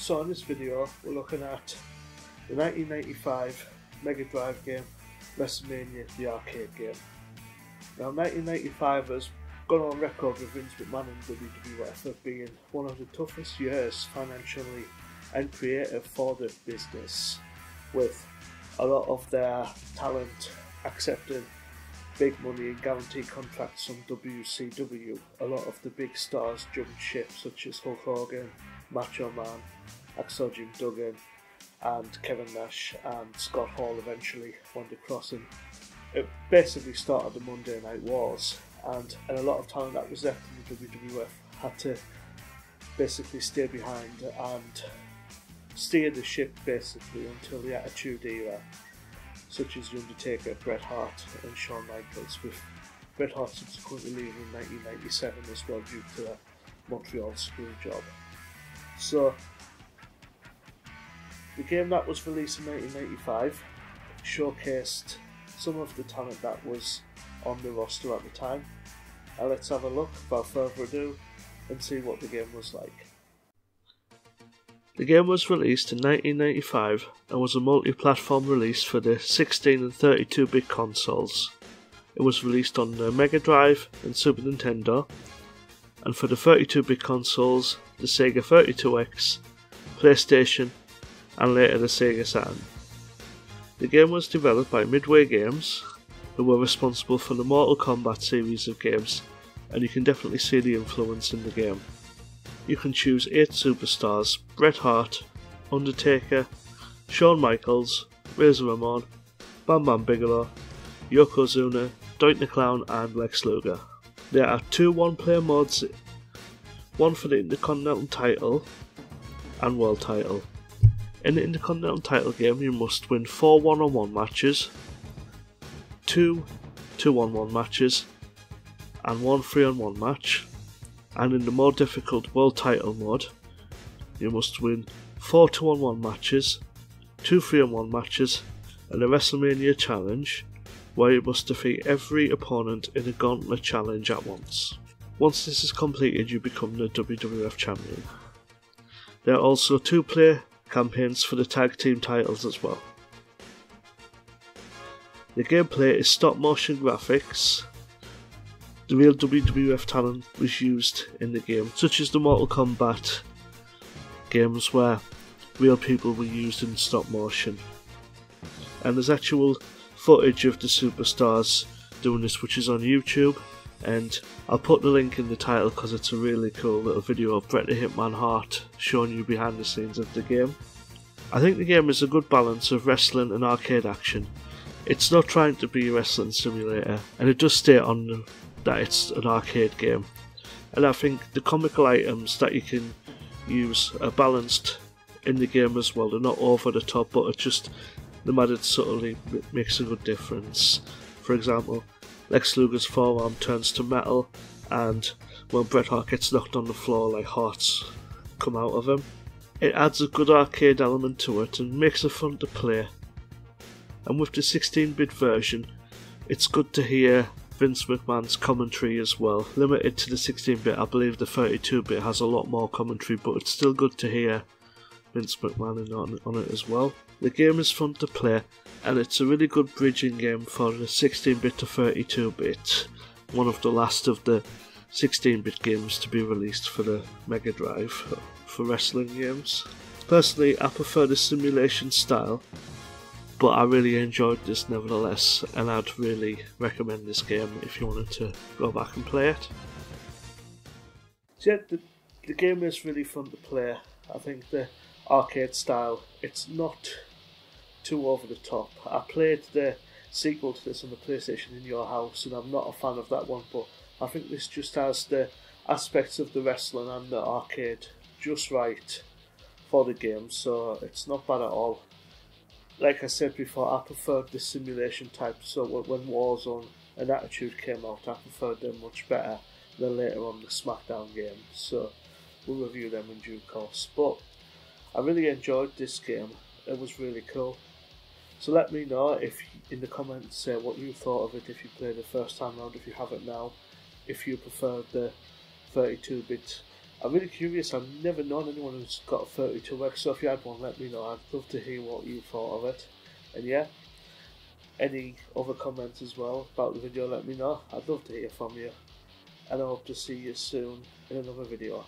So in this video we're looking at the 1995 Mega Drive game WrestleMania the Arcade game. Now 1995 has gone on record with Vince McMahon and WWF of being one of the toughest years financially and creative for the business, with a lot of their talent accepting big money and guaranteed contracts from WCW. A lot of the big stars jumped ship, such as Hulk Hogan, Macho Man, Hacksaw Jim Duggan, and Kevin Nash and Scott Hall eventually went across, and it basically started the Monday Night Wars, and a lot of talent that was left in the WWF had to basically stay behind and steer the ship basically until the Attitude Era, such as The Undertaker, Bret Hart and Shawn Michaels, with Bret Hart subsequently leaving in 1997 as well due to a Montreal screw job. So the game that was released in 1995 showcased some of the talent that was on the roster at the time. Now let's have a look, without further ado, and see what the game was like. The game was released in 1995 and was a multi-platform release for the 16 and 32-bit consoles. It was released on the Mega Drive and Super Nintendo, and for the 32-bit consoles, the Sega 32X, PlayStation, and later the Sega Saturn. The game was developed by Midway Games, who were responsible for the Mortal Kombat series of games, and you can definitely see the influence in the game. You can choose 8 superstars: Bret Hart, Undertaker, Shawn Michaels, Razor Ramon, Bam Bam Bigelow, Yokozuna, Doink the Clown and Lex Luger. There are 2 one-player modes, one for the Intercontinental title and World title. In the Intercontinental title game you must win 4 one-on-one matches, 2 2-on-1 matches and 1 3-on-1 match. And in the more difficult World title mode, you must win 4 2-on-1 matches, 2 3-on-1 matches, and a WrestleMania challenge, where you must defeat every opponent in a gauntlet challenge at once. Once this is completed, you become the WWF champion. There are also 2-player campaigns for the tag team titles as well. The gameplay is stop motion graphics. The real WWF talent was used in the game, such as the Mortal Kombat games where real people were used in stop motion. And there's actual footage of the superstars doing this, which is on YouTube, and I'll put the link in the title because it's a really cool little video of Bret the Hitman Hart showing you behind the scenes of the game. I think the game is a good balance of wrestling and arcade action. It's not trying to be a wrestling simulator, and it does state on that it's an arcade game, and I think the comical items that you can use are balanced in the game as well. They're not over the top, but it's just the added subtlety makes a good difference. For example, Lex Luger's forearm turns to metal, and when Bret Hart gets knocked on the floor, like hearts come out of him. It adds a good arcade element to it and makes it fun to play. And with the 16-bit version, it's good to hear Vince McMahon's commentary as well. Limited to the 16-bit, I believe the 32-bit has a lot more commentary, but it's still good to hear Vince McMahon on it as well. The game is fun to play, and it's a really good bridging game for the 16-bit to 32-bit, one of the last of the 16-bit games to be released for the Mega Drive for wrestling games. Personally, I prefer the simulation style, but I really enjoyed this nevertheless, and I'd really recommend this game if you wanted to go back and play it. So yeah, the game is really fun to play. I think the arcade style, it's not too over the top. I played the sequel to this on the PlayStation in your house, and I'm not a fan of that one, but I think this just has the aspects of the wrestling and the arcade just right for the game, so it's not bad at all. Like I said before, I preferred the simulation type, so when Warzone and Attitude came out, I preferred them much better than later on the SmackDown game, so we'll review them in due course. But I really enjoyed this game, it was really cool. So let me know if in the comments what you thought of it, if you played it first time round, if you have it now, if you preferred the 32-bit I'm really curious. I've never known anyone who's got a 32X, so if you had one, let me know. I'd love to hear what you thought of it. And yeah, any other comments as well about the video, let me know. I'd love to hear from you. And I hope to see you soon in another video.